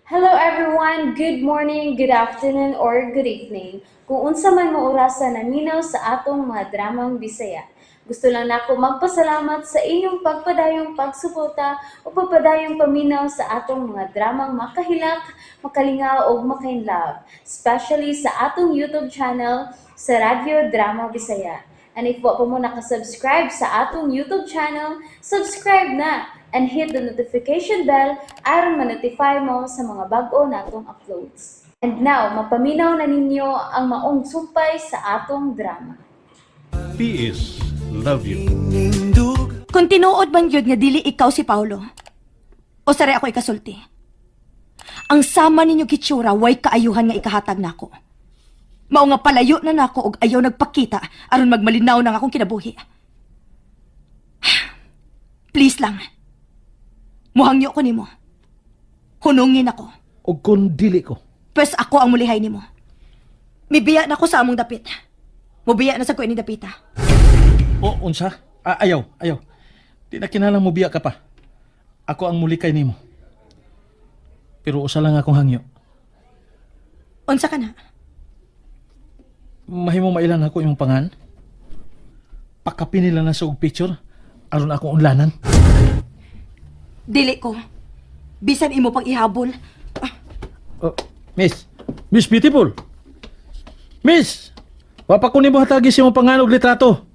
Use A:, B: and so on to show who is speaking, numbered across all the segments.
A: Hello everyone, good morning, good afternoon, or good evening. Kung unsa man mo orasan naminaw sa atong mga dramang Bisaya. Gusto lang nako magpasalamat sa inyong pagpadayong pagsuporta o pagpadayong paminaw sa atong mga dramang makahilak, makalingaw o makainlove, especially sa atong YouTube channel sa Radyo Drama Bisaya. And if wa pa mo nakasubscribe sa atong YouTube channel, subscribe na and hit the notification bell aron ma-notify mo sa mga bag-o natong uploads. And now, mapaminaw na ninyo ang maong sumpay sa atong drama.
B: P.S. Love you.
C: Kung tinuod man yun nga dili ikaw si Paulo, o sari ako ikasulti, ang sama ninyo gitsura way kaayuhan nga ikahatag nako. Mao nga palayo na nako og ayaw nagpakita aron magmalinaw nang akong kinabuhi. Please lang. Muhangyo ko nimo. Hunungin ako.
B: O kung dili ko.
C: Pwes ako ang mulihay nimo. Mibiya na ko sa among dapit. Mubiya na sa ko ini dapita.
B: O, unsa? Ayaw. Di na kinalang mo biya ka pa. Ako ang muli kay nimo. Pero usa lang akong hangyo.
C: Unsa ka na?
B: Mahimo mailan ako yung pangan. Pakapin nila na sa og picture. Aron akong unlanan.
C: Dili ko. Bisan imo pang ihabol.
B: Miss. Miss Beautiful. Miss! Wapa ko nimo hatagi si mong pangan og litrato.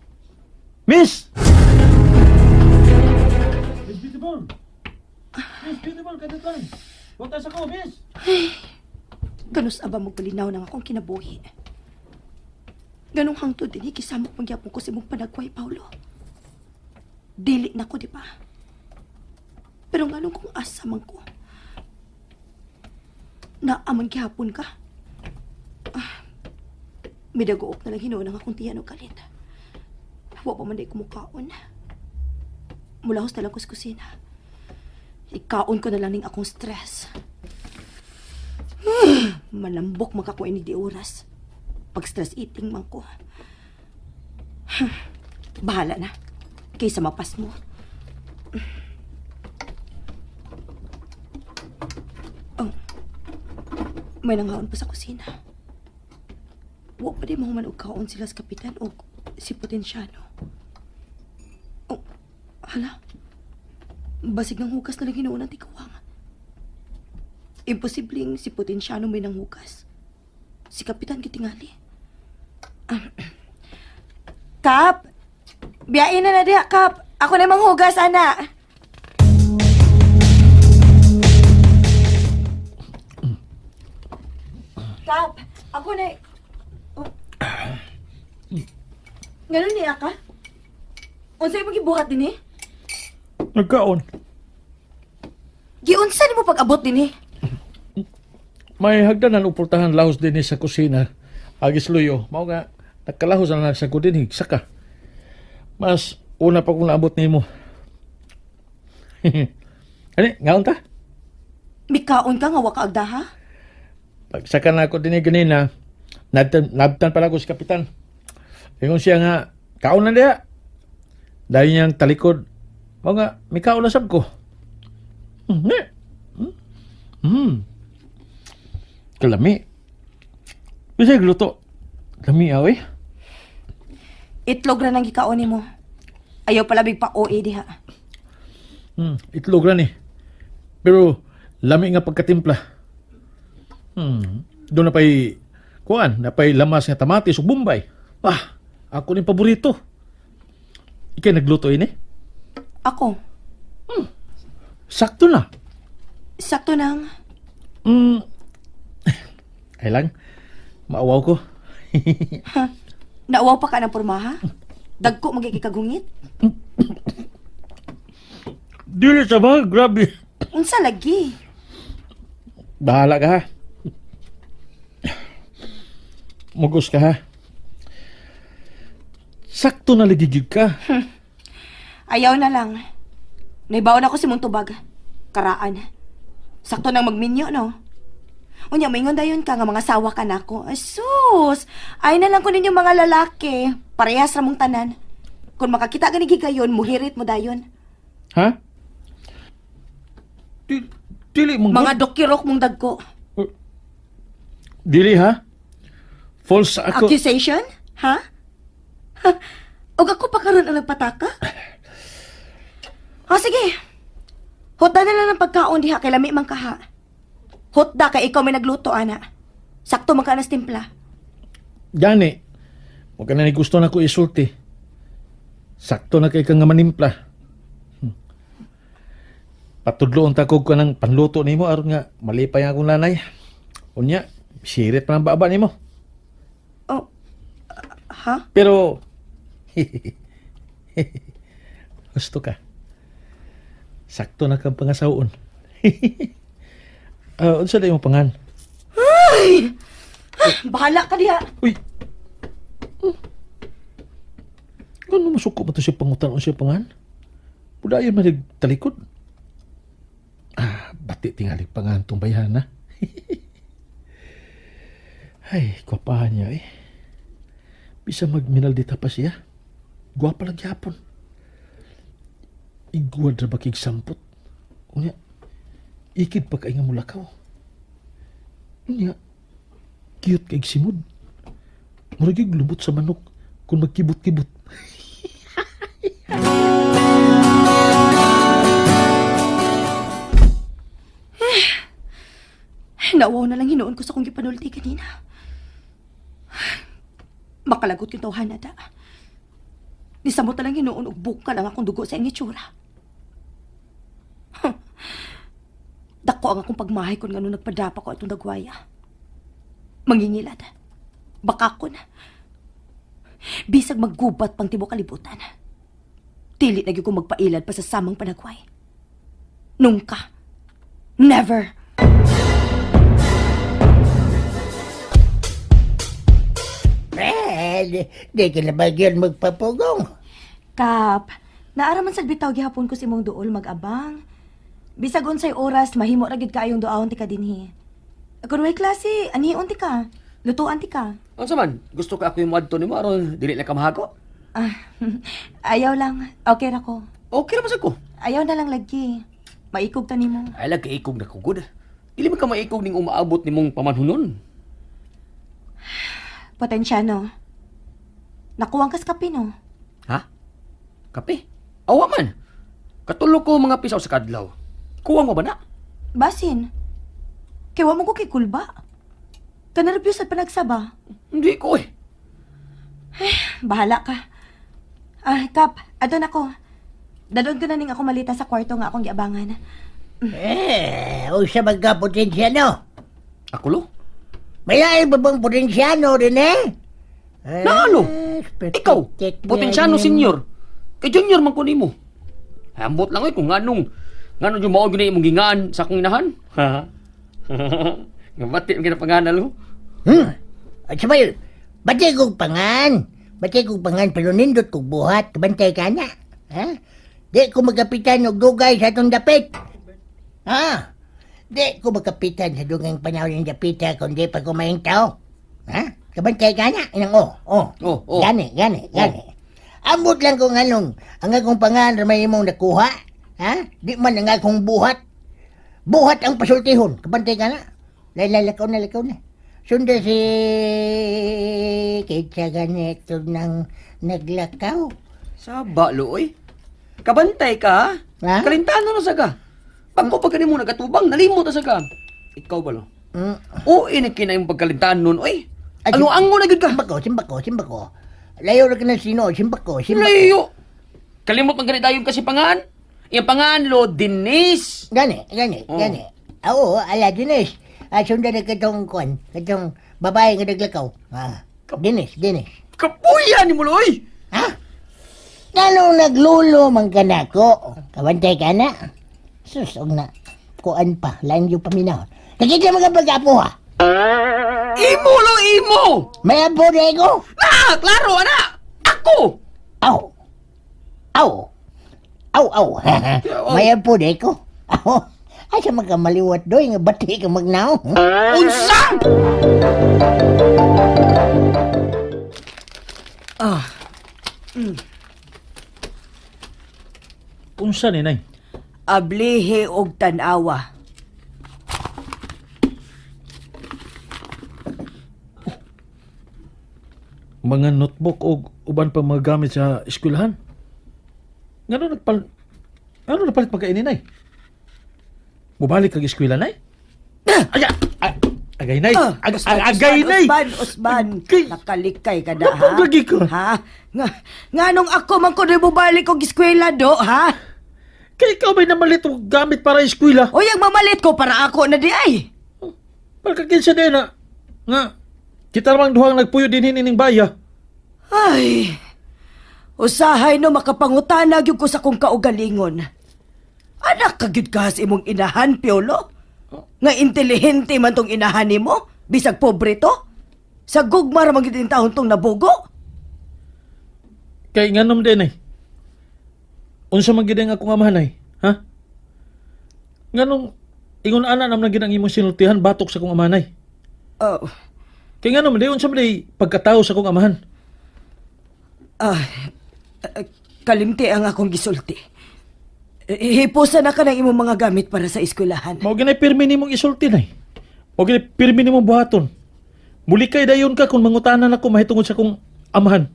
B: Miss! Miss Beautiful! Miss Beautiful, kadatan! Watas ako, miss!
C: Ganus aba mo palinaw ng akong kinabuhi. Ganong hangtod din ikisamok mangyapon ko si mong panagway, Paulo. Dili na ko, di ba? Pero ganong kung asa man ko. Naaman gihapon ka. Midagook na lang hinuon ang akong tiyan o kalit. Wa pa man day kumukaon. Mulahos na lang ko sa kusina. Ikaon ko na lang ning akong stress. Malambok makakuha ni di oras. Pag stress eating man ko. Bahala na. Kaysa mapas mo. Oh. May nanghaon pa sa kusina. Wa pa di mahuman og kaon sila sa kapitan o si Potensyano. Oh, hala. Basig ng hukas na lang hinuon ang tikawang. Imposibleng si Potensyano may nang hukas. Si Kapitan gitingali. Kap! Biyain na diha, Kap! Ako na manghugas, ana! Kap! Ako na... Oh. Ganun niya ka? Unsa'y magibuhat din eh?
B: Nagkaon.
C: Giunsa ni mo pag-abot din eh?
B: May hagdanan uportahan lahos din sa kusina. Agis luyo. Mao nga, nagkalahos na nagsagod din. Saka. Mas una pa kong naabot ni mo. Ano, ngaon ta?
C: Mikaon ka nga waka agdaha?
B: Pagsaka na ako din ganina, nabtan pala ko si Kapitan. Ingon siya nga, kaon na diya. Dahil niyang talikod. Mao nga, may kaon na sab ko. Kalami. Bisa gluto. Lami away.
C: Itlog ra nang gikaon ni mo. Ayaw pala big pa OA diha.
B: Itlog ra ni. Pero lami nga pagkatimpla. Doon na pa'y kuan, na pa'y lamas nga tamatis o bumbay. Ako ni paborito. Ikay nagluto ini?
C: Ako,
B: Sakto na.
C: sakto nang
B: Ay lang, maawaw ko.
C: nauwaw pa ka ng pormaha? Dagko magikikagungit?
B: Dili sa ba? Grabe.
C: Unsa lagi?
B: Bahala ka ha. Mugos ka ha. Sakto na ligigig ka.
C: Ayaw na lang. Naibaw na ko si mong tubag. Karaan. Sakto nang magminyo, no? Unya, maingon dayon ka nga mga sawa ka na ko. Sus! Ay na lang ko ninyo mga lalaki. Parehas ramong tanan. Kung makakita ka ni gigayon, muhirit mo dayon.
B: Ha? Di, Dili mong
C: Mga dokirok mong dagko.
B: Dili ha? False ako.
C: Accusation? Ha? Ha? Og ako pa karon ang nagpataka? O sige. Hotda na lang ng pagkaon diha kay lami man kaha. Hotda kay ikaw may nagluto ana. Sakto man ka na timpla.
B: Gani. Huwag ka na ni gusto na ko isulti. Sakto na kay kang nga manimpla. Patudloon ta ko ng panluto nimo aron nga malipay akong nanay. Unya, sirit pa ng baba nimo.
C: Oh. Ha?
B: Pero gusto ka. Sakto na kang pangasaon. Unsa na yung pangan?
C: Ay! Bahala ka diha.
B: Uy. Ano masuko ba ito siya pangutan o siya pangan? Pudayon man talikod. Bati tingali pangan tong bayan na. Ay, kwapahan niya eh. Bisa magminaldita pa siya. Gwapa lang yapon. Igwad na bakig sampot. Unya, ikid pa kainga mulakaw. Unya, cute kay simod. Muragig lubot sa manok kung magkibot-kibot.
C: Nawaw na lang hinuon ko sa kong gipanulti kanina. Makalagot yung tawhan na da. Nisamot na lang hinuon og buka lang akong dugo sa inyong itsura. Dako ang akong pagmahay kung nga nung nagpadapa ko itong dagwaya. Mangingilad. Baka ko na. Bisag maggubat pang tibo kalibutan. Dili na gyud ko magpailad pa sa samang panagway. Nungka. Never.
D: Di ka na ba yun magpapugong?
C: Kap, naaraman sa bitaw gihapon ko si mong duol mag-abang. Bisag unsay oras mahimo ra gid kaayong duaon ti ka dinhi. Kun way klase, anion ti ka. Lutuan ti ka.
E: Unsa man? Gusto ka ako yung madto nimo aron dili na ka mahago?
C: Ah, ayaw lang. Okay ra ko.
E: Okay ra masag ko.
C: Ayaw na lang lagi. Maikog ta nimo.
E: Ay lag kaikog na ko good. Dili man ka maikog ning umaabot nimong pamanhunon.
C: Potensyano. Nakuwang kas kape no.
E: Ha? Kape? Awa man. Katulo ko mga pisaw sa kadlaw. Kuwang mo ba na?
C: Basin. Kaya mo ko kay kulba. Kanarapyo sa panagsaba.
E: Hindi ko eh.
C: Bahala ka. Kap, adon ako. Dadon ko na ning ako malita sa kwarto nga akong giabangan.
D: O siya magka-potensyano.
E: Ako lo?
D: May ay ba bang potensyano din eh?
E: Na ano? Ikaw, potensyano senior. Kay junior man ko nimo. Hambot lang kung nganong yung mao gyud imong gingaan sa akong inahan. Ha? Ngabati ang ginapanganal mo.
D: At sabay, batay kong pangan. Batay kong pangan, pero nindot kong buhat. Bantay ka na. Ha? Di ko magapitan og dugay sa atong dapit. Ha? Di ko magapitan sa dugang panahon ng dapita kung di pa kumain tao. Ha? Kabantay ka na. Inang
E: Oh.
D: Gani. Ambot lang kung anong, ang akong pangan may imong nakuha. Ha? Di man ang akong buhat. Buhat ang pasultihon. Kabantay ka na. Lakaw na. Sunda si kitsa ganito ng naglakaw.
E: Saba lo oy. Kabantay ka?
D: Ha?
E: Kalintano na sa ka. Pag ko pag mo nagatubang, nalimot na sa ka. Ikaw ba lo? Oo, inakina yung pagkalintaan nun, oy.
D: Ay,
E: Ano ang mo na gid ka?
D: Simba ko. Layo na ka ng sino, simba ko.
E: Layo. Kalimot man ganit dayon kasi pangan. Yung pangan lo, Denise.
D: Gani.
E: Oh.
D: Oo, ala, Dinis. Sunda na katong kwan, katong babae nga naglakaw. Dinis.
E: Kapuya ni mo lo, oy.
D: Ha? Anong naglulo man ka na ko? Kabantay ka na? Sus, na. Kuan pa, lain yung paminaw. Nakita mga pag-apo ha?
E: Imo lo, imo.
D: May apo na ko?
E: Na, klaro, ana. Ako.
D: Aw. May apo na ko? Aw. Asa magkamaliwat doy nga bati ka magnaw?
E: Unsa?
B: Unsa ni nay?
C: Ablihe og tanawa.
B: mga notebook o uban pa mga gamit sa eskwelahan. Ano napalit pagkainin ay? Mubalik kag eskwela nay? Agay nay. Agay nay.
C: Usban.
B: Kay-
C: Nakalikay ka na, ha?
B: Napagagi ka.
C: Ha? Nga nung ako man ko bubalik og eskwela do, ha?
B: Kaya ikaw may namalit og gamit para eskwela.
C: O yung mamalit ko para ako na di ay.
B: Pagkakinsa din na. Nga. Kita namang duhang nagpuyo din hinining baya.
C: Ay, usahay no makapangutanag yung ko sa kong kaugalingon. Anak kagyud ka sa imong inahan, Piolo? Nga intelihente man tong inahan nimo, bisag pobre to? Sa gugmar magiging taon tong nabugo?
B: Kay nganom din eh. Unsa man gid ang akong amahan ay? Ha? Nganong ingon ana nam na gid ang imong sinultihan batok sa akong amahan ay.
C: Oh,
B: Kay nganom di unsa man di pagkatao sa akong amahan?
C: kalimti ang akong gisulti. Hipusan na ka ng imong mga gamit para sa eskwelahan.
B: Mao ginay pirmi nimong isulti nay. Mao ginay pirmi nimong buhaton. Muli kay dayon ka kung mangutanan ako mahitungod sa akong amahan.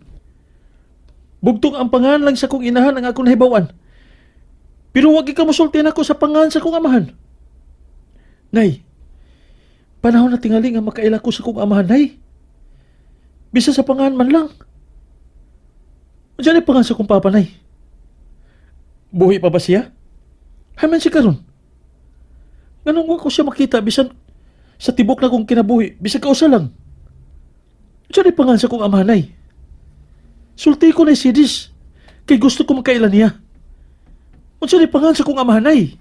B: Bugtong ang pangalan lang sa akong inahan ang akong nahibawan. Pero wag ikaw musultihan ako sa pangalan sa akong amahan. Nay, panahon na tingali nga makaila ko sa akong amahan, nay. Bisa sa pangalan man lang. Diyan ay pangalan sa akong papa, nay. Buhi pa ba siya? Haman si karon. Ganun ko siya makita bisan sa tibok na kong kinabuhi, bisan kausa lang. Diyan ay pangalan sa akong amahan, nay. Sulti ko na si Dis. Kay gusto ko makailan niya. Unsa ni pangalan sa kong amahanay?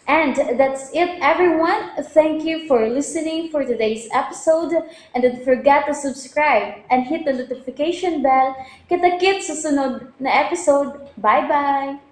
A: And that's it, everyone. Thank you for listening for today's episode. And don't forget to subscribe and hit the notification bell. Kita-kits sa sunod na episode. Bye-bye!